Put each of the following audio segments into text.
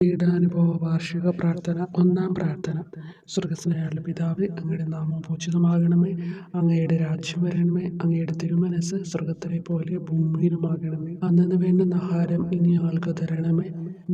പീഡാനുഭവ വാർഷിക പ്രാർത്ഥന. ഒന്നാം പ്രാർത്ഥന. സ്വർഗ്ഗസ്ഥനായ പിതാവേ, അങ്ങയുടെ നാമം പൂജിതമാകണമേ. അങ്ങയുടെ രാജ്യം വരണമേ. അങ്ങയുടെ തിരുമനസ്സ് സ്വർഗ്ഗത്തിലെ പോലെ ഭൂമിയിലുമാകണമേ. അന്നന്ന് വേണ്ടുന്ന ആഹാരം ഇനി ഞങ്ങൾക്ക് തരണമേ.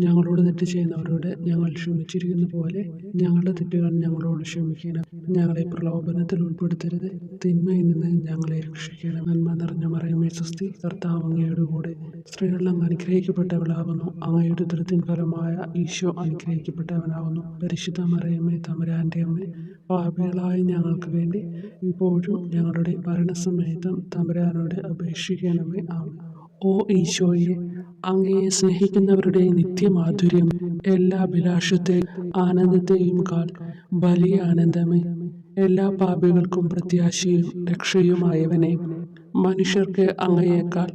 ഞങ്ങളോട് തെറ്റ് ചെയ്യുന്നവരോട് ഞങ്ങൾ ക്ഷമിച്ചിരിക്കുന്ന പോലെ ഞങ്ങളുടെ തെറ്റുകൾ ഞങ്ങളോട് ക്ഷമിക്കണം. ഞങ്ങളെ പ്രലോഭനത്തിൽ ഉൾപ്പെടുത്തരുത്, തിന്മയിൽ നിന്ന് ഞങ്ങളെ രക്ഷിക്കണം. നന്മ നിറഞ്ഞ മറിയമേ സ്വസ്തി, കർത്താവ് അങ്ങയുടെ കൂടെ സ്ത്രീകളിൽ അങ്ങ് അനുഗ്രഹിക്കപ്പെട്ടവളാകുന്നു. അങ്ങയുടെ ഉദരത്തിൻ ഫലമായ ഈശോ അനുഗ്രഹിക്കപ്പെട്ടവനാകുന്നു. പരിശുദ്ധ മറിയമേ, തമ്പുരാന്റെ അമ്മേ, പാപികളായ ഞങ്ങൾക്ക് വേണ്ടി ഇപ്പോഴും ഞങ്ങളുടെ മരണസമയത്തും തമ്പുരാനോട് അപേക്ഷിക്കണമേ. ആമേൻ. ഓ ഈശോയെ, അങ്ങയെ സ്നേഹിക്കുന്നവരുടെ നിത്യമാധുര്യം, എല്ലാ അഭിലാഷത്തെയും ആനന്ദത്തെയും കാൾ വലിയ ആനന്ദമേ. എല്ലാ പാപികൾക്കും പ്രത്യാശയും രക്ഷയുമായവനെ, മനുഷ്യർക്ക് അങ്ങയേക്കാൾ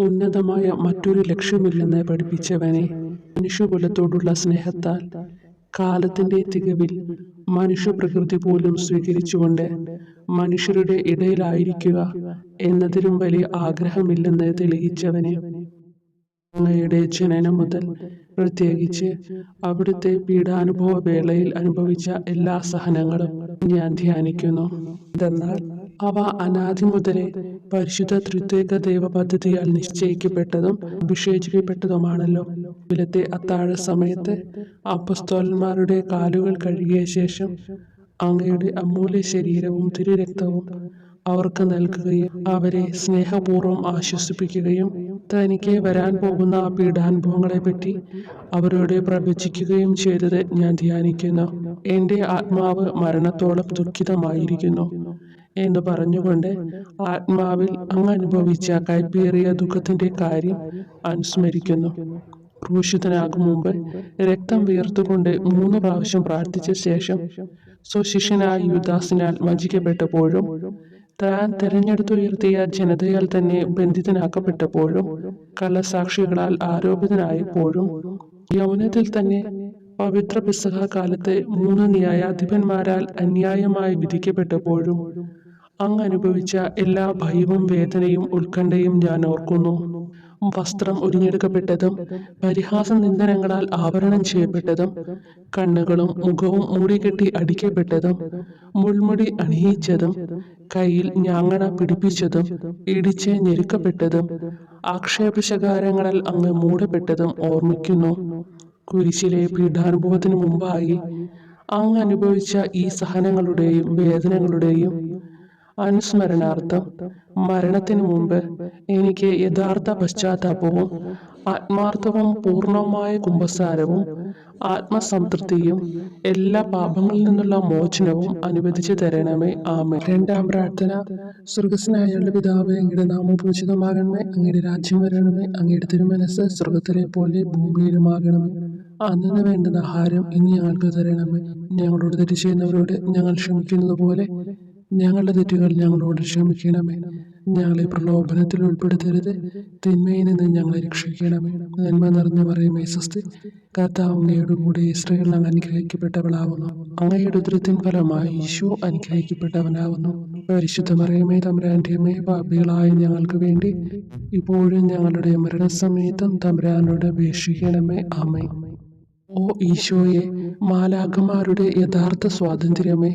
ഉന്നതമായ മറ്റൊരു ലക്ഷ്യമില്ലെന്ന് പഠിപ്പിച്ചവനെ, മനുഷ്യകുലത്തോടുള്ള സ്നേഹത്താൽ കാലത്തിന്റെ തികവിൽ മനുഷ്യപ്രകൃതി പോലും സ്വീകരിച്ചുകൊണ്ട് മനുഷ്യരുടെ ഇടയിലായിരിക്കുക എന്നതിലും വലിയ ആഗ്രഹമില്ലെന്ന് തെളിയിച്ചവനെ, അങ്ങയുടെ ജനനം മുതൽ പ്രത്യേകിച്ച് അവിടുത്തെ പീഡാനുഭവ വേളയിൽ അനുഭവിച്ച എല്ലാ സഹനങ്ങളും ഞാൻ ധ്യാനിക്കുന്നു. എന്തെന്നാൽ അവ അനാദി മുതലേ പരിശുദ്ധ ത്രിത്വൈക ദൈവ പദ്ധതിയാൽ നിശ്ചയിക്കപ്പെട്ടതും അഭിഷേചിക്കപ്പെട്ടതുമാണല്ലോ. ഇവിലത്തെ അത്താഴ സമയത്ത് അപ്പസ്തോലന്മാരുടെ കാലുകൾ കഴുകിയ ശേഷം അങ്ങയുടെ അമൂല്യ ശരീരവും തിരുരക്തവും അവർക്ക് നൽകുകയും അവരെ സ്നേഹപൂർവ്വം ആശ്വസിപ്പിക്കുകയും തനിക്ക് വരാൻ പോകുന്ന പീഡാനുഭവങ്ങളെ പറ്റി അവരോട് പ്രവചിക്കുകയും ചെയ്തത് ഞാൻ ധ്യാനിക്കുന്നു. എൻ്റെ ആത്മാവ് മരണത്തോളം ദുഃഖിതമായിരിക്കുന്നു എന്ന് പറഞ്ഞുകൊണ്ട് ആത്മാവിൽ അങ്ങ് അനുഭവിച്ച കൈപ്പേറിയ ദുഃഖത്തിന്റെ കാര്യം അനുസ്മരിക്കുന്നു. ക്രൂശിതനാകും മുമ്പ് രക്തം വീർത്തുകൊണ്ട് 3 പ്രാവശ്യം പ്രാർത്ഥിച്ച ശേഷം സ്വശിഷ്യനായ യൂദാസിനാൽ വഞ്ചിക്കപ്പെട്ടപ്പോഴും താൻ തെരഞ്ഞെടുത്തുയർത്തിയ ജനതയാൽ തന്നെ ബന്ധിതനാക്കപ്പെട്ടപ്പോഴും കള്ളസാക്ഷികളാൽ ആരോപിതനായപ്പോഴും യൗവനത്തിൽ തന്നെ പവിത്ര പെസഹ കാലത്ത് 3 ന്യായാധിപന്മാരാൽ അന്യായമായി വിധിക്കപ്പെട്ടപ്പോഴും അങ്ങ് അനുഭവിച്ച എല്ലാ ഭയവും വേദനയും ഉത്കണ്ഠയും ഞാൻ ഓർക്കുന്നു. വസ്ത്രം ഉരിഞ്ഞെടുക്കപ്പെട്ടതും പരിഹാസ നിന്ദനങ്ങളാൽ ആവരണം ചെയ്യപ്പെട്ടതും കണ്ണുകളും മുഖവും മൂടിക്കെട്ടി അടിക്കപ്പെട്ടതും മുൾമുടി അണിയിച്ചതും കയ്യിൽ ഞാങ്ങണ പിടിപ്പിച്ചതും ഇടിച്ച് ഞെരുക്കപ്പെട്ടതും ആക്ഷേപശകാരങ്ങളാൽ അങ്ങ് മൂടപ്പെട്ടതും ഓർമ്മിക്കുന്നു. കുരിശിലെ പീഡാനുഭവത്തിനു മുമ്പായി അങ്ങ് അനുഭവിച്ച ഈ സഹനങ്ങളുടെയും വേദനകളുടെയും അനുസ്മരണാർത്ഥം മരണത്തിനു മുമ്പ് എനിക്ക് യഥാർത്ഥ പശ്ചാത്താപവും ആത്മാർത്ഥവും പൂർണ്ണവുമായ കുമ്പസാരവും ആത്മസംതൃപ്തിയും എല്ലാ പാപങ്ങളിൽ നിന്നുള്ള മോചനവും അനുവദിച്ചു തരണമേ. ആമേൻ. രണ്ടാം പ്രാർത്ഥന. സ്വർഗ്ഗസ്ഥനായ പിതാവേ, അങ്ങയുടെ നാമം പൂജിതമാകണമേ. അങ്ങയുടെ രാജ്യം വരണമേ. അങ്ങയുടെ തിരുമനസ്സ് സ്വർഗ്ഗത്തിലെ പോലെ ഭൂമിയിലുമാകണമേ. അന്നന്ന് വേണ്ടുന്ന ആഹാരം ഇനി ഞങ്ങൾക്ക് തരണമേ. ഞങ്ങളോട് തെറ്റ് ചെയ്യുന്നവരോട് ഞങ്ങൾ ക്ഷമിക്കുന്നത് പോലെ ഞങ്ങളുടെ തെറ്റുകൾ ഞങ്ങളോട് ക്ഷമിക്കണമേ. ഞങ്ങളെ പ്രലോഭനത്തിൽ ഉൾപ്പെടുത്തരുത്, തിന്മയിൽ നിന്ന് ഞങ്ങളെ രക്ഷിക്കണമേ. നന്മ നിറഞ്ഞ മറിയമേ സ്വസ്തി, കർത്താവ് അങ്ങയുടെ കൂടെ സ്ത്രീകളിൽ അങ്ങ് അനുഗ്രഹിക്കപ്പെട്ടവളാകുന്നു. അങ്ങയുടെ ഉദരത്തിൻ ഫലമായി ഈശോ അനുഗ്രഹിക്കപ്പെട്ടവനാകുന്നു. പരിശുദ്ധ മറിയമേ, തമ്പുരാന്റെ അമ്മേ, പാപികളായ ഞങ്ങൾക്ക് വേണ്ടി ഇപ്പോഴും ഞങ്ങളുടെ മരണസമയത്തും തമ്പുരാനോട് അപേക്ഷിക്കണമേ. ആമേൻ. ഓ ഈശോയെ, മാലാഖമാരുടെ യഥാർത്ഥ സ്വാതന്ത്ര്യമേ,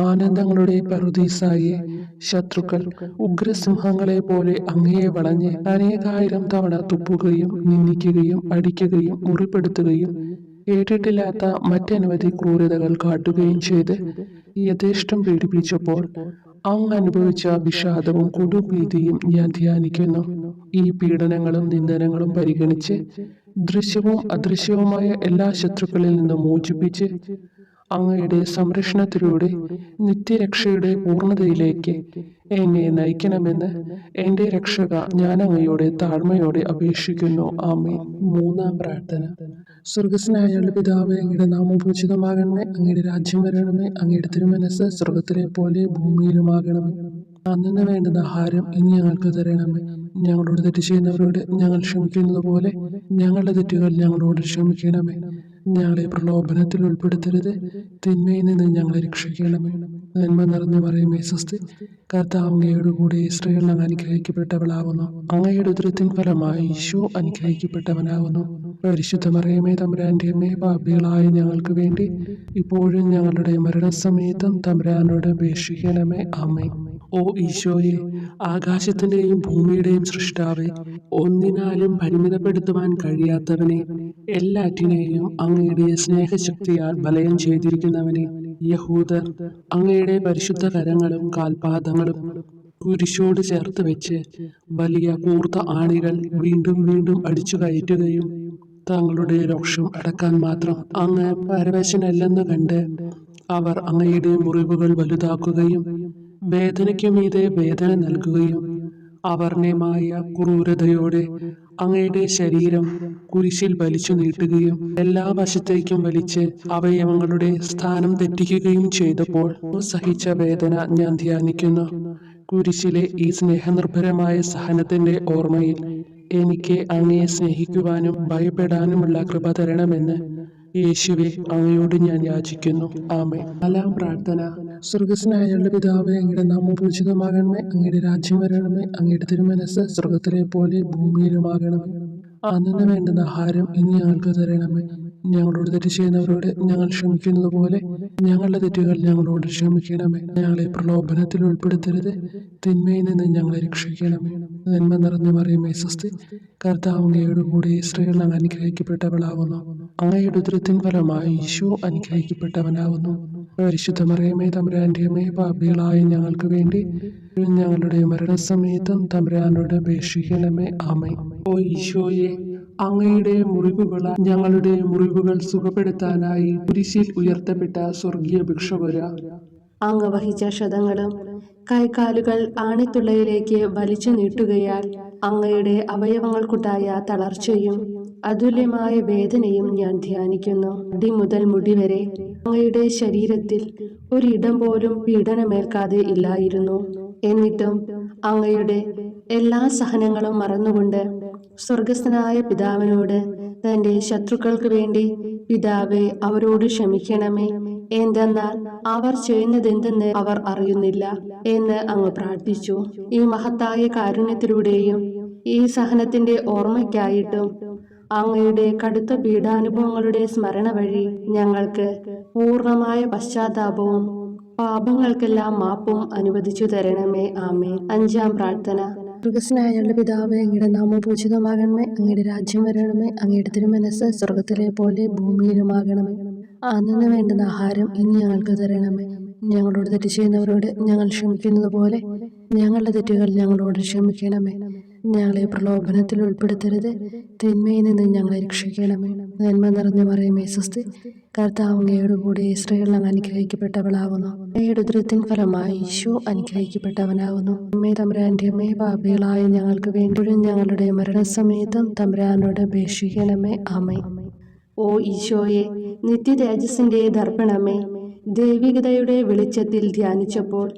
ആനന്ദങ്ങളുടെ പറുദീസായെ, ശത്രുക്കൾ ഉഗ്രസിംഹങ്ങളെ പോലെ അങ്ങയെ വളഞ്ഞ് അനേകായിരം തവണ തുപ്പുകയും നിന്ദിക്കുകയും അടിക്കുകയും മുറിപ്പെടുത്തുകയും കേട്ടിട്ടില്ലാത്ത മറ്റനവധി ക്രൂരതകൾ കാട്ടുകയും ചെയ്ത് യഥേഷ്ടം പീഡിപ്പിച്ചപ്പോൾ അങ്ങ് അനുഭവിച്ച വിഷാദവും കൊടുഭീതിയും ഞാൻ ധ്യാനിക്കുന്നു. ഈ പീഡനങ്ങളും നിന്ദനങ്ങളും പരിഗണിച്ച് ദൃശ്യവും അദൃശ്യവുമായ എല്ലാ ശത്രുക്കളിൽ നിന്നും മോചിപ്പിച്ച് അങ്ങയുടെ സംരക്ഷണത്തിലൂടെ നിത്യരക്ഷയുടെ പൂർണ്ണതയിലേക്ക് എന്നെ നയിക്കണമെന്ന് എൻ്റെ രക്ഷക ഞാൻ അങ്ങയോടെ താഴ്മയോടെ അപേക്ഷിക്കുന്നു. ആമേൻ. മൂന്നാം പ്രാർത്ഥന. സ്വർഗ്ഗസ്ഥനായ പിതാവേ, അങ്ങയുടെ നാമം പൂജിതമാകണമേ. അങ്ങയുടെ രാജ്യം വരണമേ. അങ്ങയുടെ തിരുമനസ്സ് സ്വർഗ്ഗത്തിലെ പോലെ ഭൂമിയിലുമാകണമേ. അന്നന്ന് വേണ്ടുന്ന ആഹാരം ഇനി ഞങ്ങൾക്ക് തരണമേ. ഞങ്ങളോട് തെറ്റ് ചെയ്യുന്നവരോട് ഞങ്ങൾ ക്ഷമിക്കുന്നത് പോലെ ഞങ്ങളുടെ തെറ്റുകൾ ഞങ്ങളോട് ക്ഷമിക്കണമേ. ഞങ്ങളെ പ്രലോഭനത്തിൽ ഉൾപ്പെടുത്തരുത്, തിന്മയിൽ നിന്ന് ഞങ്ങളെ രക്ഷിക്കണമേ. നന്മ നിറഞ്ഞ മറിയമേ സ്വസ്തി, കർത്താവ് അങ്ങയോട് കൂടെ സ്ത്രീകൾ അങ്ങ് അനുഗ്രഹിക്കപ്പെട്ടവളാകുന്നു. അങ്ങയുടെ ഉദരത്തിൻ ഫലമായി ഈശോ അനുഗ്രഹിക്കപ്പെട്ടവനാകുന്നു. പരിശുദ്ധ മറിയമേ തമ്പുരാന്റെ അമ്മേ, പാപികളായ ഞങ്ങൾക്ക് വേണ്ടി ഇപ്പോഴും ഞങ്ങളുടെ മരണസമയത്തും തമ്പുരാനോട് അപേക്ഷിക്കണമേ. ആമേൻ. ഓ ഈശോയെ, ആകാശത്തിന്റെയും ഭൂമിയുടെയും സൃഷ്ടാവേ, ഒന്നിനാലും പരിമിതപ്പെടുത്തുവാൻ കഴിയാത്തവനെ, എല്ലാറ്റിനെയും അങ്ങയുടെ സ്നേഹശക്തിയാൽ വലയം ചെയ്തിരിക്കുന്നവനെ, യഹൂദർ അങ്ങയുടെ പരിശുദ്ധ കരങ്ങളും കാൽപാദങ്ങളും കുരിശോട് ചേർത്ത് വെച്ച് വലിയ കൂർത്ത ആണികൾ വീണ്ടും വീണ്ടും അടിച്ചു കയറ്റുകയും തങ്ങളുടെ രോഷം അടക്കാൻ മാത്രം അങ്ങ് പരവശനല്ലെന്ന് കണ്ട് അവർ അങ്ങയുടെ മുറിവുകൾ വലുതാക്കുകയും വേദനയ്ക്കു മീതെ വേദന നൽകുകയും അവർണ്യമായ ക്രൂരതയോടെ അങ്ങയുടെ ശരീരം കുരിശിൽ വലിച്ചു നീട്ടുകയും എല്ലാ വശത്തേക്കും വലിച്ച് അവയവങ്ങളുടെ സ്ഥാനം തെറ്റിക്കുകയും ചെയ്തപ്പോൾ സഹിച്ച വേദന ഞാൻ ധ്യാനിക്കുന്നു. കുരിശിലെ ഈ സ്നേഹനിർഭരമായ സഹനത്തിന്റെ ഓർമ്മയിൽ എനിക്ക് അങ്ങയെ സ്നേഹിക്കുവാനും ഭയപ്പെടാനുമുള്ള കൃപ തരണമെന്ന് യേശുവെ അങ്ങയോട് ഞാൻ യാചിക്കുന്നു. ആമേൻ. നാലാം പ്രാർത്ഥന. സ്വർഗസ്നായ ഞങ്ങളുടെ പിതാവേ, അങ്ങയുടെ നാമം പൂജിതമാകണമേ, അങ്ങയുടെ രാജ്യം വരണമേ, അങ്ങയുടെ തിരുമനസ്സ് സ്വർഗത്തിലെ പോലെ ഭൂമിയിലുമാകണമേ. അന്നു വേണ്ടുന്ന ആഹാരം ഇനി ഞങ്ങൾക്ക് തരണമേ. ഞങ്ങളോട് തെറ്റ് ചെയ്യുന്നവരോട് ഞങ്ങൾ ക്ഷമിക്കുന്നത് പോലെ ഞങ്ങളുടെ തെറ്റുകൾ ഞങ്ങളോട് ക്ഷമിക്കണമേ. ഞങ്ങളെ പ്രലോഭനത്തിൽ ഉൾപ്പെടുത്തരുത്, തിന്മയിൽ നിന്ന് ഞങ്ങളെ രക്ഷിക്കണമേ. നന്മ നിറഞ്ഞ മറിയമേ സ്വസ്തി, കർത്താവ് അങ്ങയോട് കൂടെ സ്ത്രീകൾ അങ്ങ് അനുഗ്രഹിക്കപ്പെട്ടവളാകുന്നു. അങ്ങയുടെ ഉദരത്തിൻ ഫലമായി ഈശോ അനുഗ്രഹിക്കപ്പെട്ടവനാകുന്നു. പരിശുദ്ധ മറിയമേ തമ്പുരാന്റെ അമ്മേ, പാപികളായ ഞങ്ങൾക്ക് വേണ്ടി ഞങ്ങളുടെ മരണസമയത്തും തമ്പുരാനോട് അപേക്ഷിക്കണമേ. ആമേൻ. ഓ ഈശോയെ, അങ്ങയുടെ മുറിവുകളാൽ ഞങ്ങളുടെ മുറിവുകൾ സുഖപ്പെടുത്താനായി കുരിശിൽ ഉയർത്തപ്പെട്ട സ്വർഗീയ ഭിക്ഷുകര, അങ്ങ് വഹിച്ച ക്ഷതങ്ങളും കൈകാലുകൾ ആണിത്തുള്ളയിലേക്ക് വലിച്ചു നീട്ടുകയാൽ അങ്ങയുടെ അവയവങ്ങൾക്കുണ്ടായ തളർച്ചയും അതുല്യമായ വേദനയും ഞാൻ ധ്യാനിക്കുന്നു. അടി മുതൽ മുടി വരെ അങ്ങയുടെ ശരീരത്തിൽ ഒരിടം പോലും പീഡനമേൽക്കാതെ ഇല്ലായിരുന്നു. എന്നിട്ടും അങ്ങയുടെ എല്ലാ സഹനങ്ങളും മറന്നുകൊണ്ട് സ്വർഗസ്ഥനായ പിതാവിനോട് തന്റെ ശത്രുക്കൾക്ക് വേണ്ടി പിതാവേ അവരോട് ക്ഷമിക്കണമേ, എന്തെന്നാൽ അവർ ചെയ്യുന്നതെന്തെന്ന് അവർ അറിയുന്നില്ല എന്ന് അങ്ങ് പ്രാർത്ഥിച്ചു. ഈ മഹത്തായ കാരുണ്യത്തിലൂടെയും ഈ സഹനത്തിന്റെ ഓർമ്മയ്ക്കായിട്ടും അങ്ങയുടെ കടുത്ത പീഡാനുഭവങ്ങളുടെ സ്മരണ വഴി ഞങ്ങൾക്ക് പൂർണ്ണമായ പശ്ചാത്താപവും പാപങ്ങൾക്കെല്ലാം മാപ്പും അനുവദിച്ചു തരണമേ. ആമേൻ. അഞ്ചാം പ്രാർത്ഥന. സ്വർഗസ്നായ ഞങ്ങളുടെ പിതാവേ, അങ്ങയുടെ നാമം പൂജിതമാകണമേ, അങ്ങയുടെ രാജ്യം വരണമേ, അങ്ങയുടെ തിരുമനസ്സ് സ്വർഗത്തിലെ പോലെ ഭൂമിയിലുമാകണമേ. അന്നു വേണ്ടുന്ന ആഹാരം ഇനി ഞങ്ങൾക്ക് തരണമേ. ഞങ്ങളോട് തെറ്റ് ചെയ്യുന്നവരോട് ഞങ്ങൾ ക്ഷമിക്കുന്നത് പോലെ ഞങ്ങളുടെ തെറ്റുകൾ ഞങ്ങളോട് ക്ഷമിക്കണമേ. ഞങ്ങളെ പ്രലോഭനത്തിൽ ഉൾപ്പെടുത്തരുത്, തിന്മയിൽ നിന്ന് ഞങ്ങളെ രക്ഷിക്കണമേ. നന്മ നിറഞ്ഞ മറിയമേ സ്വസ്തി, കർത്താവ് അങ്ങയോട് കൂടെ സ്ത്രീകൾ അങ്ങ് അനുഗ്രഹിക്കപ്പെട്ടവളാകുന്നു. അങ്ങയുടെ ഉദരത്തിൻ ഫലമായി ഈശോ അനുഗ്രഹിക്കപ്പെട്ടവനാകുന്നു. അമ്മേ തമ്പുരാന്റെ അമ്മേ, പാപികളായ ഞങ്ങൾക്ക് വേണ്ടിയും ഞങ്ങളുടെ മരണസമയത്തും തമ്പുരാനോട് അപേക്ഷിക്കണമേ. ആമേൻ. ഓ ഈശോയെ, നിത്യതേജസ്സിന്റെ ദർപ്പണമേ, ദൈവികതയുടെ വെളിച്ചത്തിൽ ധ്യാനിച്ചപ്പോൾ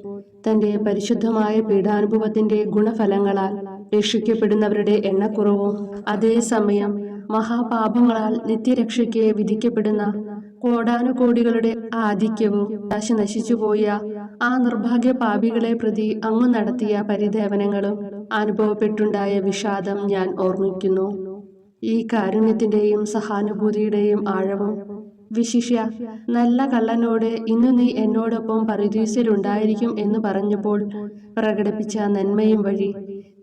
തന്റെ പരിശുദ്ധമായ പീഡാനുഭവത്തിന്റെ ഗുണഫലങ്ങളാൽ രക്ഷിക്കപ്പെടുന്നവരുടെ എണ്ണക്കുറവും അതേസമയം മഹാപാപങ്ങളാൽ നിത്യരക്ഷയ്ക്ക് വിധിക്കപ്പെടുന്ന കോടാനുകോടികളുടെ ആധിക്യവും നശിച്ചുപോയ ആ നിർഭാഗ്യ പാപികളെ പ്രതി അങ്ങ് നടത്തിയ പരിദേവനങ്ങളും അനുഭവപ്പെട്ടുണ്ടായ വിഷാദം ഞാൻ ഓർമ്മിക്കുന്നു. ഈ കാരുണ്യത്തിന്റെയും സഹാനുഭൂതിയുടെയും ആഴവും വിശിഷ്യ നല്ല കള്ളനോട് ഇന്നു നീ എന്നോടൊപ്പം പറുദീസയിലുണ്ടായിരിക്കും എന്ന് പറഞ്ഞപ്പോൾ പ്രകടിപ്പിച്ച നന്മയും വഴി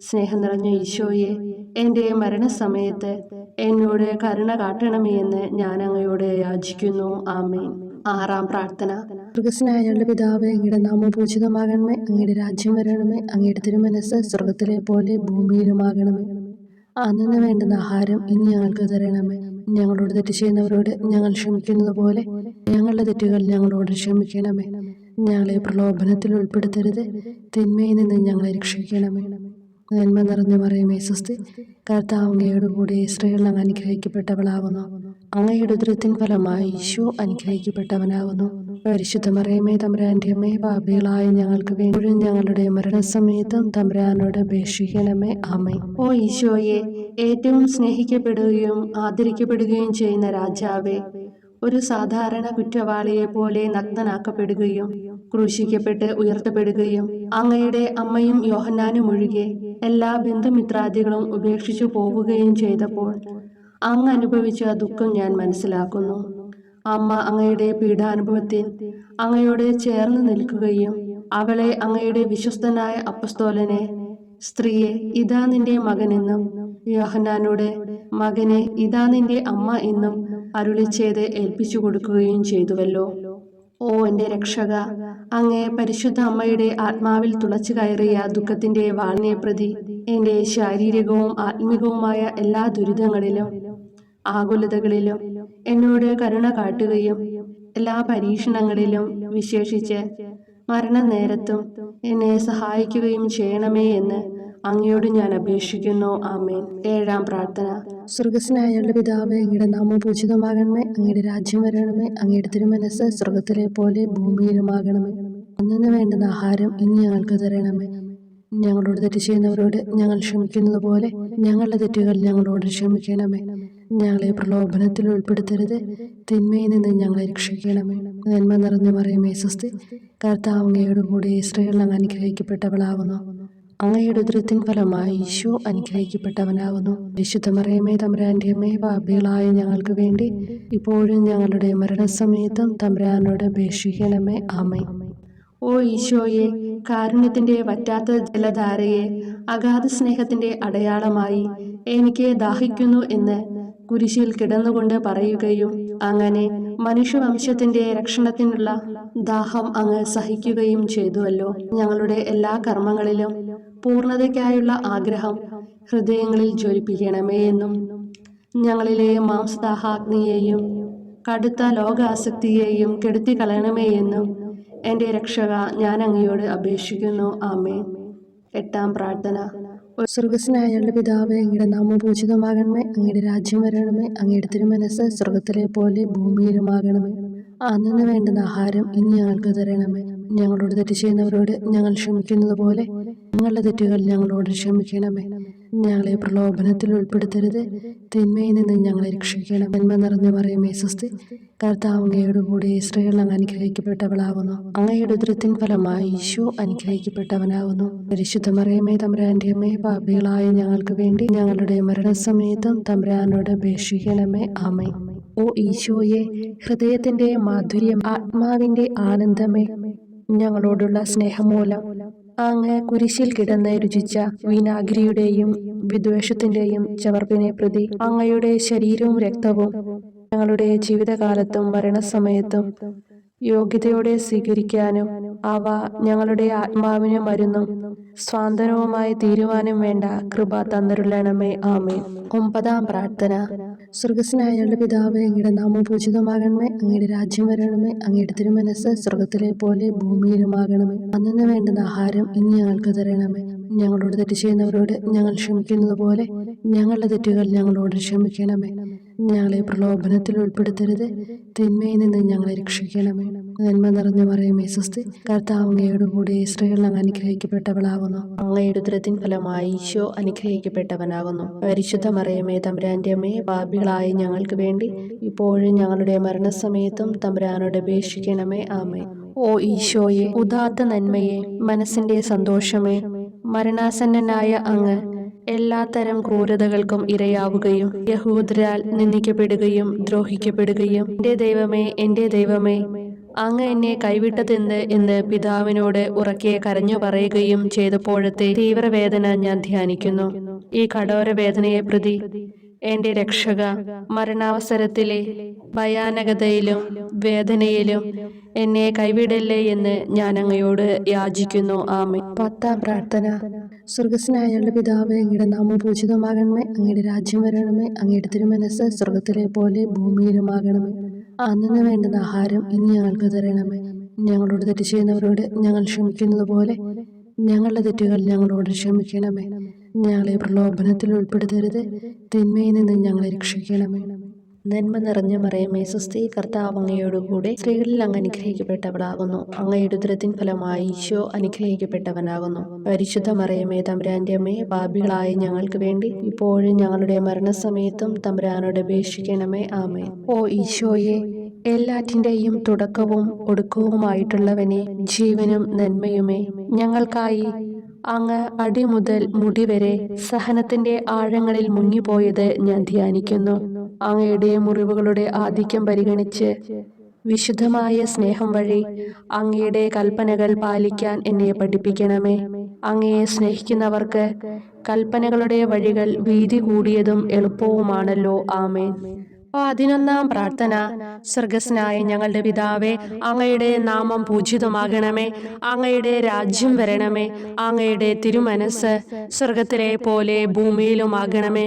സ്നേഹം നിറഞ്ഞ ഈശോയെ, എൻ്റെ മരണസമയത്ത് എന്നോട് കരുണ കാട്ടണമേ എന്ന് ഞാൻ അങ്ങയോട് യാചിക്കുന്നു. ആമേൻ. ആറാം പ്രാർത്ഥന. സ്വർഗസ്നായ ഞങ്ങളുടെ പിതാവേ, അങ്ങയുടെ നാമം പൂജിതമാകണമേ, അങ്ങയുടെ രാജ്യം വരണമേ, അങ്ങയുടെ തിരുമനസ്സ് സ്വർഗത്തിലെ പോലെ ഭൂമിയിലുമാകണമേ. അന്നു വേണ്ടുന്ന ആഹാരം ഇനി ഞങ്ങൾക്ക് തരണമേ. ഞങ്ങളോട് തെറ്റ് ചെയ്യുന്നവരോട് ഞങ്ങൾ ക്ഷമിക്കുന്നത് പോലെ ഞങ്ങളുടെ തെറ്റുകൾ ഞങ്ങളോട് ക്ഷമിക്കണമേ. ഞങ്ങളെ പ്രലോഭനത്തിൽ ഉൾപ്പെടുത്തരുത്, തിന്മയിൽ നിന്ന് ഞങ്ങളെ രക്ഷിക്കണമേ. നന്മ നിറഞ്ഞ മറിയമേ സ്വസ്തി, കർത്താവ് അങ്ങയോട് കൂടെ സ്ത്രീകൾ അങ്ങ് അനുഗ്രഹിക്കപ്പെട്ടവളാകുന്നു. അങ്ങയുടെ ഉദരത്തിൻ ഫലമായി ഈശോ അനുഗ്രഹിക്കപ്പെട്ടവനാകുന്നു. പരിശുദ്ധ മറിയമേ തമ്പുരാന്റെ അമ്മേ, പാപികളായ ഞങ്ങൾക്ക് വേണ്ടി ഞങ്ങളുടെ മരണസമയത്തും തമ്പുരാനോട് അപേക്ഷിക്കണമേ. ആമേൻ. ഓ ഈശോയെ, ഏറ്റവും സ്നേഹിക്കപ്പെടുകയും ആദരിക്കപ്പെടുകയും ചെയ്യുന്ന രാജാവേ, ഒരു സാധാരണ കുറ്റവാളിയെ പോലെ നഗ്നനാക്കപ്പെടുകയും ക്രൂശിക്കപ്പെട്ട് ഉയർത്തപ്പെടുകയും അങ്ങയുടെ അമ്മയും യോഹന്നാനും ഒഴികെ എല്ലാ ബന്ധുമിത്രാദികളും ഉപേക്ഷിച്ചു പോവുകയും ചെയ്തപ്പോൾ അങ്ങ് അനുഭവിച്ച ദുഃഖം ഞാൻ മനസ്സിലാക്കുന്നു. അമ്മ അങ്ങയുടെ പീഡാനുഭവത്തിൽ അങ്ങയോട് ചേർന്ന് നിൽക്കുകയും അവളെ അങ്ങയുടെ വിശ്വസ്തനായ അപ്പസ്തോലനെ, സ്ത്രീയെ ഇതാ നിന്റെ മകനെന്നും യോഹന്നാനോട്, മകനെ ഇതാ നിന്റെ അമ്മ എന്നും അരുളിച്ചെയ്ത് ഏൽപ്പിച്ചു കൊടുക്കുകയും ചെയ്തുവല്ലോ. ഓ എൻ്റെ രക്ഷക, അങ്ങേ പരിശുദ്ധ അമ്മയുടെ ആത്മാവിൽ തുളച്ചു കയറിയ ദുഃഖത്തിന്റെ വാളിനെ പ്രതി എൻ്റെ ശാരീരികവും ആത്മികവുമായ എല്ലാ ദുരിതങ്ങളിലും ആകുലതകളിലും എന്നോട് കരുണ കാട്ടുകയും എല്ലാ പരീക്ഷണങ്ങളിലും വിശേഷിച്ച് മരണനേരത്തും എന്നെ സഹായിക്കുകയും ചെയ്യണമേ എന്ന് അങ്ങയോട് ഞാൻ അപേക്ഷിക്കുന്നു. ആമേൻ. 7-ാം പ്രാർത്ഥന. സ്വർഗസ്നായ പിതാവേ, അങ്ങയുടെ നാമം പൂജിതമാകണമേ. അങ്ങയുടെ രാജ്യം വരണമേ. അങ്ങയുടെ തിരുമനസ്സ് സ്വർഗത്തിലെ പോലെ ഭൂമിയിലുമാകണമേ. അന്നു വേണ്ടുന്ന ആഹാരം ഇനി ഞങ്ങൾക്ക് തരണമേ. ഞങ്ങളോട് തെറ്റ് ചെയ്യുന്നവരോട് ഞങ്ങൾ ക്ഷമിക്കുന്നത് പോലെ ഞങ്ങളുടെ തെറ്റുകൾ ഞങ്ങളോട് ക്ഷമിക്കണമേ. ഞങ്ങളെ പ്രലോഭനത്തിൽ ഉൾപ്പെടുത്തരുത്, തിന്മയിൽ നിന്ന് ഞങ്ങളെ രക്ഷിക്കണമേ. നന്മ നിറഞ്ഞ മറിയമേ സ്വസ്തി, കർത്താവ് അങ്ങയോട് കൂടെ സ്ത്രീകൾ അങ്ങ് അനുഗ്രഹിക്കപ്പെട്ടവളാകുന്നു. അങ്ങയുടെ ഉദരത്തിൻ ഫലമായി ഈശോ അനുഗ്രഹിക്കപ്പെട്ടവനാകുന്നു. വിശുദ്ധ മറിയമേ തമ്പുരാന്റെ അമ്മേ, പാപികളായ ഞങ്ങൾക്ക് വേണ്ടി ഇപ്പോഴും ഞങ്ങളുടെ മരണസമയത്തും തമ്പുരാനോട് അപേക്ഷിക്കണമേ. ആമേൻ. ഓ ഈശോയെ, കാരുണ്യത്തിന്റെ വറ്റാത്ത ജലധാരയെ അഗാധ സ്നേഹത്തിന്റെ അടയാളമായി എനിക്ക് ദാഹിക്കുന്നു എന്ന് കുരിശിൽ കിടന്നുകൊണ്ട് പറയുകയും അങ്ങനെ മനുഷ്യവംശത്തിന്റെ രക്ഷണത്തിനുള്ള ദാഹം അങ്ങ് സഹിക്കുകയും ചെയ്തുവല്ലോ. ഞങ്ങളുടെ എല്ലാ കർമ്മങ്ങളിലും പൂർണ്ണതയ്ക്കായുള്ള ആഗ്രഹം ഹൃദയങ്ങളിൽ ജ്വലിപ്പിക്കണമേ എന്നും ഞങ്ങളിലെ മാംസദാഹാഗ്നിയെയും കടുത്ത ലോകാസക്തിയെയും കെടുത്തി കളയണമേ എന്നും എൻ്റെ രക്ഷക ഞാൻ അങ്ങയോട് അപേക്ഷിക്കുന്നു. ആമേൻ. 8-ാം പ്രാർത്ഥന. സ്വർഗസ്നായ പിതാവേ, അങ്ങയുടെ നാമം പൂജിതമാകണമേ. അങ്ങയുടെ രാജ്യം വരണമേ. അങ്ങയുടെ തിരുമനസ്സ് സ്വർഗത്തിലെ പോലെ ഭൂമിയിലുമാകണമേ. അന്നു വേണ്ടുന്ന ആഹാരം ഇനി ഞങ്ങൾക്ക് തരണമേ. ഞങ്ങളോട് തെറ്റ് ചെയ്യുന്നവരോട് ഞങ്ങൾ ക്ഷമിക്കുന്നത് പോലെ ഞങ്ങളുടെ തെറ്റുകൾ ഞങ്ങളോട് ക്ഷമിക്കണമേ. ഞങ്ങളെ പ്രലോഭനത്തിൽ ഉൾപ്പെടുത്തരുത്, തിന്മയിൽ നിന്ന് ഞങ്ങളെ രക്ഷിക്കണം. നന്മ നിറഞ്ഞ മറിയമേ സ്വസ്തി, കർത്താവ് അങ്ങയോട് കൂടെ സ്ത്രീകൾ അങ്ങ് അനുഗ്രഹിക്കപ്പെട്ടവളാകുന്നു. അങ്ങയുടെ ഉദരത്തിൻ ഫലമായി ഈശോ അനുഗ്രഹിക്കപ്പെട്ടവനാകുന്നു. പരിശുദ്ധ മറിയമേ തമ്പുരാന്റെ അമ്മേ, പാപികളായ ഞങ്ങൾക്ക് വേണ്ടി ഞങ്ങളുടെ മരണസമയത്തും തമ്പുരാനോട് അപേക്ഷിക്കണമേ. ആമേൻ. ഓ ഈശോയെ, ഹൃദയത്തിന്റെ മാധുര്യം, ആത്മാവിന്റെ ആനന്ദമേ, ഞങ്ങളോടുള്ള സ്നേഹം മൂലം അങ്ങ് കുരിശിൽ കിടന്ന് രുചിച്ച വിനാഗിരിയുടെയും വിദ്വേഷത്തിന്റെയും ചവർപ്പിനെ പ്രതി അങ്ങയുടെ ശരീരവും രക്തവും ഞങ്ങളുടെ ജീവിതകാലത്തും മരണസമയത്തും യോഗ്യതയോടെ സ്വീകരിക്കാനും അവ ഞങ്ങളുടെ ആത്മാവിന് മരുന്നും സ്വാന്തനവുമായി തീരുവാനും വേണ്ട കൃപ തന്നരുളണമേ. ആമേൻ. 9-ാം പ്രാർത്ഥന. സ്വർഗസ്നായ പിതാവേ, അങ്ങയുടെ നാമം പൂജിതമാകണമേ. അങ്ങയുടെ രാജ്യം വരണമേ. അങ്ങയുടെ തിരുമനസ്സ് സ്വർഗത്തിലെ പോലെ ഭൂമിയിലുമാകണമേ. അന്നു വേണ്ടുന്ന ആഹാരം ഇനി ഞങ്ങൾക്ക് തരണമേ. ഞങ്ങളോട് തെറ്റ് ചെയ്യുന്നവരോട് ഞങ്ങൾ ക്ഷമിക്കുന്നത് പോലെ ഞങ്ങളുടെ തെറ്റുകൾ ഞങ്ങളോട് ക്ഷമിക്കണമേ. ഞങ്ങളെ പ്രലോഭനത്തിൽ ഉൾപ്പെടുത്തരുത്, തിന്മയിൽ നിന്ന് ഞങ്ങളെ രക്ഷിക്കണമേ. നന്മ നിറഞ്ഞ മറിയമേ സ്വസ്തി, കർത്താവ് അങ്ങയോട് കൂടെ സ്ത്രീകൾ അങ്ങ് അനുഗ്രഹിക്കപ്പെട്ടവളാകുന്നു. അങ്ങയുടെ ഉദരത്തിൻ ഫലമായി ഈശോ അനുഗ്രഹിക്കപ്പെട്ടവനാകുന്നു. പരിശുദ്ധ മറിയമേ തമ്പുരാന്റെ അമ്മേ, പാപികളായ ഞങ്ങൾക്ക് വേണ്ടി ഇപ്പോഴും ഞങ്ങളുടെ മരണസമയത്തും തമ്പുരാനോട് അപേക്ഷിക്കണമേ. ആമേൻ. ഓ ഈശോയെ, ഉദാത്ത നന്മയെ, മനസ്സിന്റെ സന്തോഷമേ, മരണാസന്നനായ അങ്ങ് എല്ലാത്തരം ക്രൂരതകൾക്കും ഇരയാവുകയും യഹൂദരാൽ നിന്ദിക്കപ്പെടുകയും ദ്രോഹിക്കപ്പെടുകയും എൻ്റെ ദൈവമേ അങ്ങ് എന്നെ കൈവിട്ടതെന്ത് എന്ന് പിതാവിനോട് ഉറക്കെ കരഞ്ഞു പറയുകയും ചെയ്തപ്പോഴത്തെ തീവ്രവേദന ഞാൻ ധ്യാനിക്കുന്നു. ഈ കഠോര വേദനയെ പ്രതി എൻ്റെ രക്ഷക, മരണാവസരത്തിലെ ഭയാനകതയിലും വേദനയിലും എന്നെ കൈവിടല്ലേ എന്ന് ഞാൻ അങ്ങയോട് യാചിക്കുന്നു. ആമേൻ. 10-ാം പ്രാർത്ഥന. സ്വർഗസ്നായ പിതാവേ, അങ്ങയുടെ നാമം പൂജിതമാകണമേ. അങ്ങയുടെ രാജ്യം വരണമേ. അങ്ങയുടെ തിരുമനസ്സ് സ്വർഗത്തിലെ പോലെ ഭൂമിയിലുമാകണമേ. അന്നു വേണ്ടുന്ന ആഹാരം ഇനി ഞങ്ങൾക്ക് തരണമേ. ഞങ്ങളോട് തെറ്റ് ചെയ്യുന്നവരോട് ഞങ്ങൾ ക്ഷമിക്കുന്നത് പോലെ ഞങ്ങളുടെ തെറ്റുകൾ ഞങ്ങളോട് ക്ഷമിക്കണമേ. ഞങ്ങളെ പ്രലോഭനത്തിൽ ഉൾപ്പെടുത്തരുത്. തിന്മയിൽ നിന്ന് ഞങ്ങളെ രക്ഷിക്കണമേ. നന്മ നിറഞ്ഞ മറിയമേ സ്വസ്തി, കർത്താവ് അങ്ങയോടുകൂടെ സ്ത്രീകളിൽ അങ്ങ് അനുഗ്രഹിക്കപ്പെട്ടവളാകുന്നു. അങ്ങയുടെ ഉദരത്തിൻ ഫലമായി ഈശോ അനുഗ്രഹിക്കപ്പെട്ടവനാകുന്നു. പരിശുദ്ധ മറിയമേ തമ്പുരാന്റെ അമ്മേ, പാപികളായ ഞങ്ങൾക്ക് വേണ്ടി ഇപ്പോഴും ഞങ്ങളുടെ മരണസമയത്തും തമ്പുരാനോട് അപേക്ഷിക്കണമേ. ആമേൻ. ഓ ഈശോയെ, എല്ലാറ്റിൻ്റെയും തുടക്കവും ഒടുക്കവുമായിട്ടുള്ളവനെ, ജീവനും നന്മയുമേ, ഞങ്ങൾക്കായി അങ്ങ് അടിമുതൽ മുടിവരെ സഹനത്തിന്റെ ആഴങ്ങളിൽ മുങ്ങിപ്പോയത് ഞാൻ ധ്യാനിക്കുന്നു. അങ്ങയുടെ മുറിവുകളുടെ ആധിക്യം പരിഗണിച്ച് വിശുദ്ധമായ സ്നേഹം വഴി അങ്ങയുടെ കൽപ്പനകൾ പാലിക്കാൻ എന്നെ പഠിപ്പിക്കണമേ. അങ്ങയെ സ്നേഹിക്കുന്നവർക്ക് കൽപ്പനകളുടെ വഴികൾ വീതി കൂടിയതും എളുപ്പവുമാണല്ലോ. ആമേൻ. 11-ാം പ്രാർത്ഥന. സ്വർഗസ്നായ ഞങ്ങളുടെ പിതാവേ, അങ്ങയുടെ നാമം പൂജിതമാകണമേ. അങ്ങയുടെ രാജ്യം വരണമേ. അങ്ങയുടെ തിരുമനസ് സ്വർഗത്തിലെ പോലെ ഭൂമിയിലുമാകണമേ.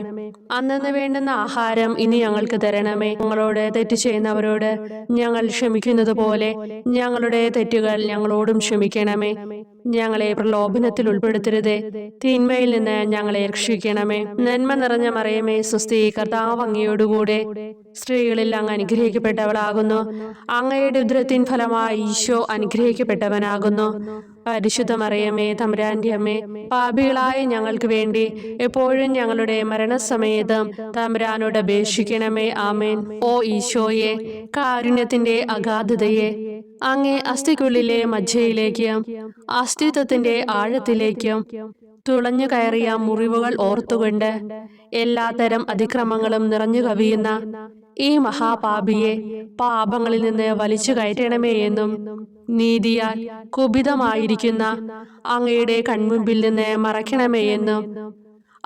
അന്നന്ന് വേണ്ടുന്ന ആഹാരം ഇനി ഞങ്ങൾക്ക് തരണമേ. ഞങ്ങളോട് തെറ്റ് ചെയ്യുന്നവരോട് ഞങ്ങൾ ക്ഷമിക്കുന്നത് പോലെ ഞങ്ങളുടെ തെറ്റുകൾ ഞങ്ങളോടും ക്ഷമിക്കണമേ. ഞങ്ങളെ പ്രലോഭനത്തിൽ ഉൾപ്പെടുത്തരുതേ, തിന്മയിൽ നിന്ന് ഞങ്ങളെ രക്ഷിക്കണമേ. നന്മ നിറഞ്ഞ മറിയമേ സ്വസ്തി, കർത്താവ് അങ്ങയോടുകൂടെ സ്ത്രീകളിൽ അങ്ങ് അനുഗ്രഹിക്കപ്പെട്ടവളാകുന്നു. അങ്ങയുടെ ഉദരത്തിൻ ഫലമായി ഈശോ അനുഗ്രഹിക്കപ്പെട്ടവനാകുന്നു. പരിശുദ്ധ മറിയമേ തമ്പുരാന്റെ അമ്മേ, പാപികളായ ഞങ്ങൾക്ക് വേണ്ടി എപ്പോഴും ഞങ്ങളുടെ മരണസമയത്തും തമ്പുരാനോട് അപേക്ഷിക്കണമേ. ആമേൻ. ഓ ഈശോയെ, കാരുണ്യത്തിന്റെ അഗാധതയെ, അങ്ങേ അസ്ഥിക്കുള്ളിലെ മജ്ജയിലേക്കും അസ്തിത്വത്തിന്റെ ആഴത്തിലേക്കും തുളഞ്ഞു കയറിയ മുറിവുകൾ ഓർത്തുകൊണ്ട് എല്ലാത്തരം അതിക്രമങ്ങളും നിറഞ്ഞു കവിയുന്ന ഈ മഹാപാപിയെ പാപങ്ങളിൽ നിന്ന് വലിച്ചു കയറ്റണമേ എന്നും, നീതിയാൽ കുപിതമായിരിക്കുന്ന അങ്ങയുടെ കൺമുമ്പിൽ നിന്ന് മറയ്ക്കണമേ എന്നും,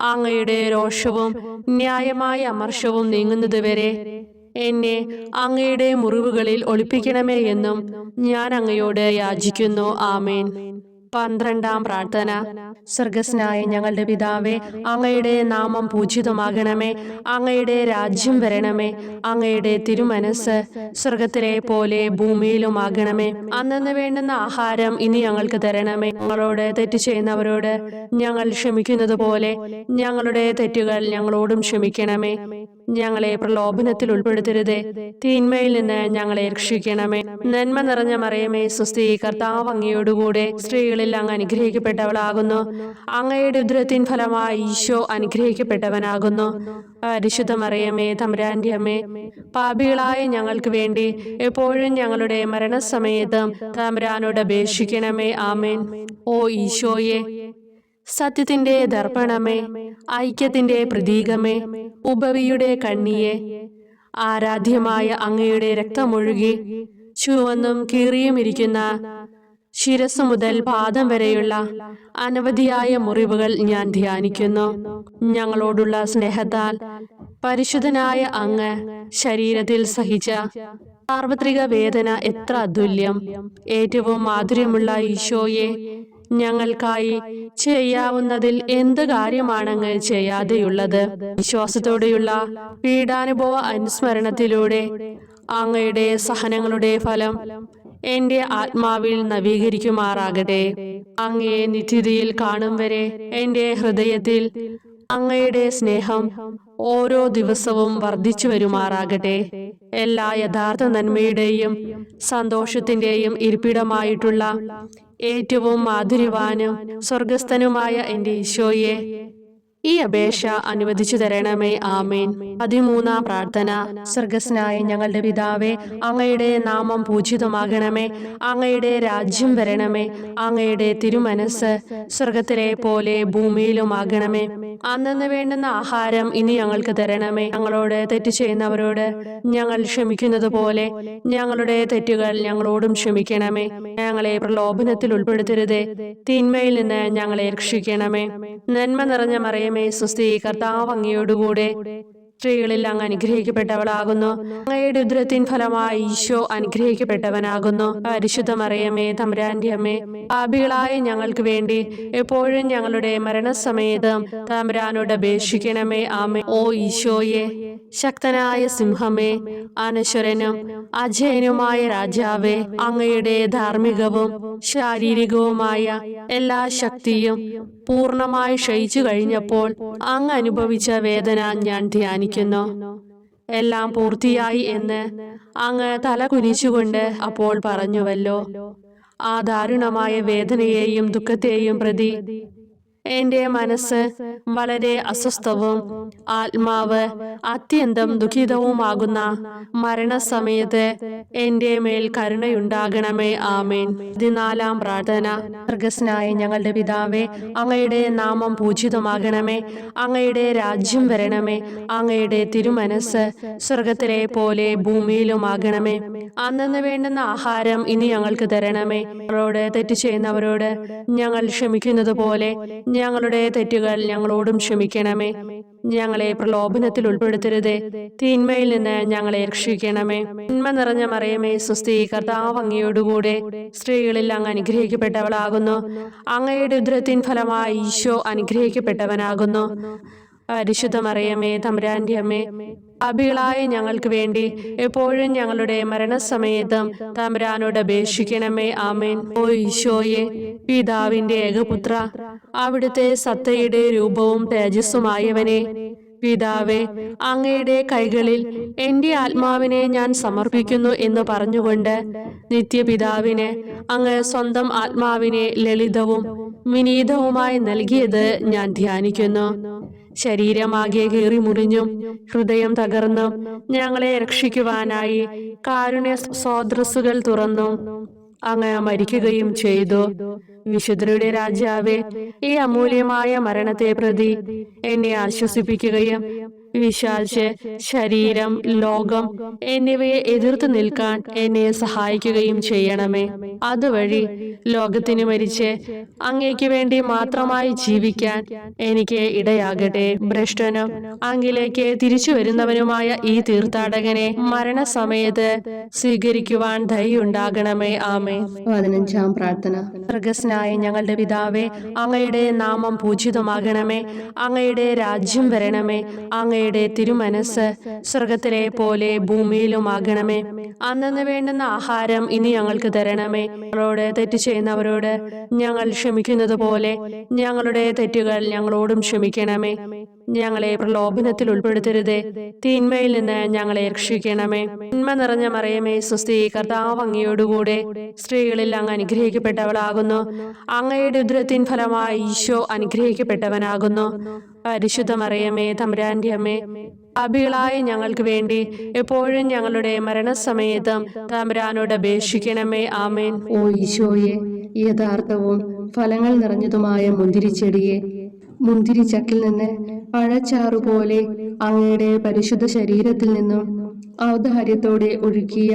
അങ്ങയുടെ രോഷവും ന്യായമായ അമർഷവും നീങ്ങുന്നതുവരെ എന്നെ അങ്ങയുടെ മുറിവുകളിൽ ഒളിപ്പിക്കണമേ എന്നും ഞാൻ അങ്ങയോട് യാചിക്കുന്നു. ആമേൻ. 12-ാം പ്രാർത്ഥന. സ്വർഗസ്നായ ഞങ്ങളുടെ പിതാവേ, അങ്ങയുടെ നാമം പൂജിതമാകണമേ. അങ്ങയുടെ രാജ്യം വരണമേ. അങ്ങയുടെ തിരുമനസ് സ്വർഗത്തിലെ പോലെ ഭൂമിയിലുമാകണമേ. അന്നന്ന് വേണ്ടുന്ന ആഹാരം ഇനി ഞങ്ങൾക്ക് തരണമേ. ഞങ്ങളോട് തെറ്റ് ചെയ്യുന്നവരോട് ഞങ്ങൾ ക്ഷമിക്കുന്നത് പോലെ ഞങ്ങളുടെ തെറ്റുകൾ ഞങ്ങളോടും ക്ഷമിക്കണമേ. ഞങ്ങളെ പ്രലോഭനത്തിൽ ഉൾപ്പെടുത്തരുതേ, തിന്മയിൽ നിന്ന് ഞങ്ങളെ രക്ഷിക്കണമേ. നന്മ നിറഞ്ഞ മറിയമേ സ്വസ്തി, കർത്താവ് അങ്ങയോടുകൂടെ സ്ത്രീകളിൽ അങ്ങ് അനുഗ്രഹിക്കപ്പെട്ടവളാകുന്നു. അങ്ങയുടെ ഉദരത്തിൻ ഫലമായി ഈശോ അനുഗ്രഹിക്കപ്പെട്ടവനാകുന്നു. പരിശുദ്ധ മറിയമേ തമ്പുരാന്റെ അമ്മേ, പാപികളായ ഞങ്ങൾക്ക് വേണ്ടി എപ്പോഴും ഞങ്ങളുടെ മരണസമയത്തും തമ്പുരാനോട് അപേക്ഷിക്കണമേ. ആമേൻ. ഓ ഈശോയെ, സത്യത്തിന്റെ ദർപ്പണമേ, ഐക്യത്തിന്റെ പ്രതീകമേ, ഉപവിയുടെ കണ്ണിയെ, ആരാധ്യമായ അങ്ങയുടെ രക്തമൊഴുകി ചുവന്നും കീറിയുമിരിക്കുന്ന ശിരസ് മുതൽ പാദം വരെയുള്ള അനവധിയായ മുറിവുകൾ ഞാൻ ധ്യാനിക്കുന്നു. ഞങ്ങളോടുള്ള സ്നേഹത്താൽ പരിശുദ്ധനായ അങ്ങ് ശരീരത്തിൽ സഹിച്ച സാർവത്രിക വേദന എത്ര അതുല്യം. ഏറ്റവും മാധുര്യമുള്ള ഈശോയെ, ഞങ്ങൾക്കായി ചെയ്യാവുന്നതിൽ എന്ത് കാര്യമാണങ്ങ് ചെയ്യാതെയുള്ളത്? വിശ്വാസത്തോടെയുള്ള പീഡാനുഭവ അനുസ്മരണത്തിലൂടെ അങ്ങയുടെ സഹനങ്ങളുടെ ഫലം എന്റെ ആത്മാവിൽ നവീകരിക്കുമാറാകട്ടെ. അങ്ങയെ നിത്യതയിൽ കാണും വരെ എന്റെ ഹൃദയത്തിൽ അങ്ങയുടെ സ്നേഹം ഓരോ ദിവസവും വർദ്ധിച്ചു വരുമാറാകട്ടെ. എല്ലാ യഥാർത്ഥ നന്മയുടെയും സന്തോഷത്തിന്റെയും ഇരിപ്പിടമായിട്ടുള്ള ഏറ്റവും മാധുര്യവാനും സ്വർഗസ്ഥനുമായ എന്റെ ഈശോയെ, ഈ അപേക്ഷ അനുവദിച്ചു തരണമേ. ആമേൻ. 13-ാം പ്രാർത്ഥന. സ്വർഗസ്നായ ഞങ്ങളുടെ പിതാവേ, അങ്ങയുടെ നാമം പൂജിതമാകണമേ. അങ്ങയുടെ രാജ്യം വരണമേ. അങ്ങയുടെ തിരുമനസ് സ്വർഗത്തിലെ പോലെ ഭൂമിയിലുമാകണമേ. അന്നന്ന് വേണ്ടുന്ന ആഹാരം ഇനി ഞങ്ങൾക്ക് തരണമേ. ഞങ്ങളോട് തെറ്റ് ചെയ്യുന്നവരോട് ഞങ്ങൾ ക്ഷമിക്കുന്നത് പോലെ ഞങ്ങളുടെ തെറ്റുകൾ ഞങ്ങളോടും ക്ഷമിക്കണമേ. ഞങ്ങളെ പ്രലോഭനത്തിൽ ഉൾപ്പെടുത്തരുതേ, തിന്മയിൽ നിന്ന് ഞങ്ങളെ രക്ഷിക്കണമേ. നന്മ നിറഞ്ഞ മറിയമേ സ്വസ്തി, കർത്താവ് അങ്ങയോടുകൂടെ സ്ത്രീകളിൽ അങ്ങ് അനുഗ്രഹിക്കപ്പെട്ടവളാകുന്നു. അങ്ങയുടെ ഉദരത്തിൻ ഫലമായി ഈശോ അനുഗ്രഹിക്കപ്പെട്ടവനാകുന്നു. പരിശുദ്ധ മറിയമേ തമ്പുരാന്റെ അമ്മേ, പാപികളായ ഞങ്ങൾക്ക് വേണ്ടി എപ്പോഴും ഞങ്ങളുടെ മരണസമയത്തും തമ്പുരാനോട് അപേക്ഷിക്കണമേ. ആമേൻ. ഓ ഈശോയെ, ശക്തനായ സിംഹമേ, അനശ്വരനും അജയനുമായ രാജാവേ, അങ്ങയുടെ ധാർമ്മികവും ശാരീരികവുമായ എല്ലാ ശക്തിയും പൂർണ്ണമായി ക്ഷയിച്ചു കഴിഞ്ഞപ്പോൾ അങ്ങ് അനുഭവിച്ച വേദന ഞാൻ ധ്യാനിക്കുന്നു. എല്ലാം പൂർത്തിയായി എന്ന് അങ്ങ് തല കുനിച്ചുകൊണ്ട് അപ്പോൾ പറഞ്ഞുവല്ലോ. ആ ദാരുണമായ വേദനയെയും ദുഃഖത്തെയും പ്രതി എന്റെ മനസ്സ് വളരെ അസ്വസ്ഥവും ആത്മാവ് അത്യന്തം ദുഃഖിതവുമാകുന്ന മരണസമയത്ത് എന്റെ മേൽ കരുണയുണ്ടാകണമേ. ആമേൻ. 14-ാം പ്രാർത്ഥന. സ്വർഗ്ഗസ്ഥനായ ഞങ്ങളുടെ പിതാവേ, അങ്ങയുടെ നാമം പൂജിതമാകണമേ. അങ്ങയുടെ രാജ്യം വരണമേ. അങ്ങയുടെ തിരുമനസ്സ് സ്വർഗത്തിലെ പോലെ ഭൂമിയിലുമാകണമേ. അന്നന്ന് വേണ്ടുന്ന ആഹാരം ഇനി ഞങ്ങൾക്ക് തരണമേ. ഞങ്ങളോട് തെറ്റ് ചെയ്യുന്നവരോട് ഞങ്ങൾ ക്ഷമിക്കുന്നത് പോലെ ഞങ്ങളുടെ തെറ്റുകൾ ഞങ്ങളോടും ക്ഷമിക്കണമേ. ഞങ്ങളെ പ്രലോഭനത്തിൽ ഉൾപ്പെടുത്തരുതേ, തിന്മയിൽ നിന്ന് ഞങ്ങളെ രക്ഷിക്കണമേ. നന്മ നിറഞ്ഞ മറിയമേ സ്വസ്തി, കർത്താവ് അങ്ങയോടുകൂടെ സ്ത്രീകളിൽ അങ്ങ് അനുഗ്രഹിക്കപ്പെട്ടവളാകുന്നു. അങ്ങയുടെ ഉദരത്തിൻ ഫലമായി ഈശോ അനുഗ്രഹിക്കപ്പെട്ടവനാകുന്നു. പരിശുദ്ധ മറിയമേ തമ്പുരാന്റെ അമ്മേ, പാപികളായ ഞങ്ങൾക്ക് വേണ്ടി എപ്പോഴും ഞങ്ങളുടെ മരണസമയത്തും തമ്പുരാനോട് അപേക്ഷിക്കണമേ. ആമേൻ. ഓ ഈശോയെ, പിതാവിന്റെ ഏകപുത്ര, അവിടുത്തെ സത്തയുടെ രൂപവും തേജസ്സുമായവനെ, പിതാവേ, അങ്ങയുടെ കൈകളിൽ എന്റെ ആത്മാവിനെ ഞാൻ സമർപ്പിക്കുന്നു എന്ന് പറഞ്ഞുകൊണ്ട് നിത്യപിതാവിന് അങ്ങ് സ്വന്തം ആത്മാവിനെ ലളിതവും വിനീതവുമായി നൽകിയത് ഞാൻ ധ്യാനിക്കുന്നു. ശരീരമാകെ കീറി മുറിഞ്ഞും ഹൃദയം തകർന്നും ഞങ്ങളെ രക്ഷിക്കുവാനായി കാരുണ്യ സ്രോതസ്സുകൾ തുറന്നും അങ്ങ് മരിക്കുകയും ചെയ്തു. വിശുദ്ധരുടെ രാജാവേ, ഈ അമൂല്യമായ മരണത്തെ പ്രതി എന്നെ ആശ്വസിപ്പിക്കുകയും വിശാലിച്ച് ശരീരം, ലോകം എന്നിവയെ എതിർത്ത് നിൽക്കാൻ എന്നെ സഹായിക്കുകയും ചെയ്യണമേ. അതുവഴി ലോകത്തിന് മരിച്ച് അങ്ങേക്ക് വേണ്ടി മാത്രമായി ജീവിക്കാൻ എനിക്ക് ഇടയാകട്ടെ. ഭ്രഷ്ടനും അങ്ങിലേക്ക് തിരിച്ചു വരുന്നവനുമായ ഈ തീർത്ഥാടകനെ മരണസമയത്ത് സ്വീകരിക്കുവാൻ ദയുണ്ടാകണമേ. ആമേൻ. 15-ാം പ്രാർത്ഥന. സ്വർഗ്ഗസ്ഥനായ ഞങ്ങളുടെ പിതാവേ, അങ്ങയുടെ നാമം പൂജിതമാകണമേ. അങ്ങയുടെ രാജ്യം വരണമേ. അങ്ങയുടെ തിരുമനസ്സ് സ്വർഗത്തിലെ പോലെ ഭൂമിയിലുമാകണമേ. അന്നന്ന് വേണ്ടുന്ന ആഹാരം ഇനി ഞങ്ങൾക്ക് തരണമേ. ഞങ്ങളോട് തെറ്റ് ചെയ്യുന്നവരോട് ഞങ്ങൾ ക്ഷമിക്കുന്നത് പോലെ ഞങ്ങളുടെ തെറ്റുകൾ ഞങ്ങളോടും ക്ഷമിക്കണമേ. ഞങ്ങളെ പ്രലോഭനത്തിൽ ഉൾപ്പെടുത്തരുതേ, തിന്മയിൽ നിന്ന് ഞങ്ങളെ രക്ഷിക്കണമേ. നന്മ നിറഞ്ഞ മറിയമേ സ്വസ്തി, കർത്താവ് അങ്ങയോടുകൂടെ സ്ത്രീകളിൽ അങ്ങ് അനുഗ്രഹിക്കപ്പെട്ടവളാകുന്നു. അങ്ങയുടെ ഉദരത്തിൻ ഫലമായി ഈശോ അനുഗ്രഹിക്കപ്പെട്ടവനാകുന്നു. പരിശുദ്ധ മറിയമേ തമ്പുരാന്റെ അമ്മേ, പാപികളായ ഞങ്ങൾക്ക് വേണ്ടി എപ്പോഴും ഞങ്ങളുടെ മരണസമയത്തും തമ്പുരാനോട് അപേക്ഷിക്കണമേ. ആമേൻ. ഓ ഈശോയെ, യഥാർത്ഥവും ഫലങ്ങൾ നിറഞ്ഞതുമായ മുന്തിരിച്ചെടിയെ, മുന്തിരിച്ചക്കിൽ നിന്ന് പഴച്ചാറുപോലെ അങ്ങയുടെ പരിശുദ്ധ ശരീരത്തിൽ നിന്നും ഔദാര്യത്തോടെ ഒഴുക്കിയ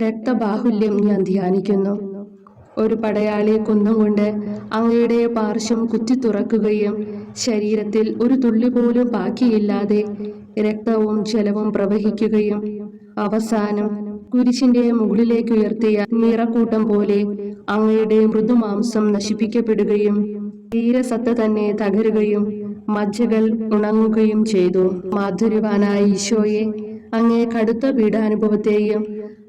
രക്തബാഹുല്യം ഞാൻ ധ്യാനിക്കുന്നു. ഒരു പടയാളി കുന്തം കൊണ്ട് അങ്ങയുടെ പാർശ്വം കുത്തി തുറക്കുകയും ശരീരത്തിൽ ഒരു തുള്ളി പോലും ബാക്കിയില്ലാതെ രക്തവും ജലവും പ്രവഹിക്കുകയും അവസാനം കുരിശിന്റെ മുകളിലേക്ക് ഉയർത്തിയ മീറക്കൂട്ടം പോലെ അങ്ങയുടെ മൃദുമാംസം നശിപ്പിക്കപ്പെടുകയും തീരസത്ത തന്നെ തകരുകയും മജ്ജകൾ ഉണങ്ങുകയും ചെയ്തു. മാധുര്യവാനായ ഈശോയെ, അങ്ങേ കടുത്ത പീഡാനുഭവത്തെയും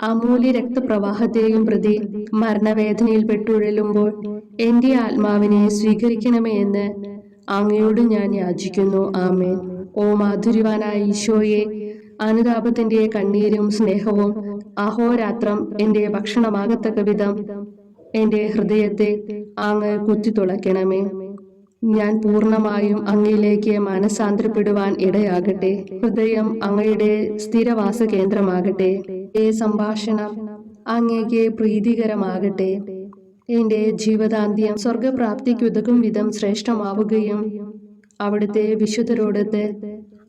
അമൂല്യ രക്തപ്രവാഹത്തെയും പ്രതി മരണവേദനയിൽ പെട്ടുഴലുമ്പോൾ എന്റെ ആത്മാവിനെ സ്വീകരിക്കണമേ എന്ന് അങ്ങയോട് ഞാൻ യാചിക്കുന്നു. ആമേൻ. ഓ മാധുര്യവാനായ ഈശോയെ, അനുതാപത്തിന്റെ കണ്ണീരും സ്നേഹവും അഹോരാത്രം എന്റെ ഭക്ഷണമാകത്തക്ക വിധം എന്റെ ഹൃദയത്തെ അങ്ങ് കുത്തിത്തുളയ്ക്കണമേ. ഞാൻ പൂർണ്ണമായും അങ്ങയിലേക്ക് മനസാന്തരപ്പെടുവാൻ ഇടയാകട്ടെ. ഹൃദയം അങ്ങയുടെ സ്ഥിരവാസ കേന്ദ്രമാകട്ടെ. ഈ സംഭാഷണം അങ്ങേക്ക് പ്രീതികരമാകട്ടെ. എന്റെ ജീവതാന്ത്യം സ്വർഗപ്രാപ്തിക്കുതകും വിധം ശ്രേഷ്ഠമാവുകയും അവിടുത്തെ വിശുദ്ധരോടൊത്ത്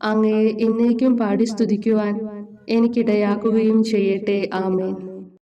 അങ്ങയെ എന്നേക്കും പാടി സ്തുതിക്കുവാൻ എനിക്കിടയാക്കുകയും ചെയ്യട്ടെ. ആമേൻ.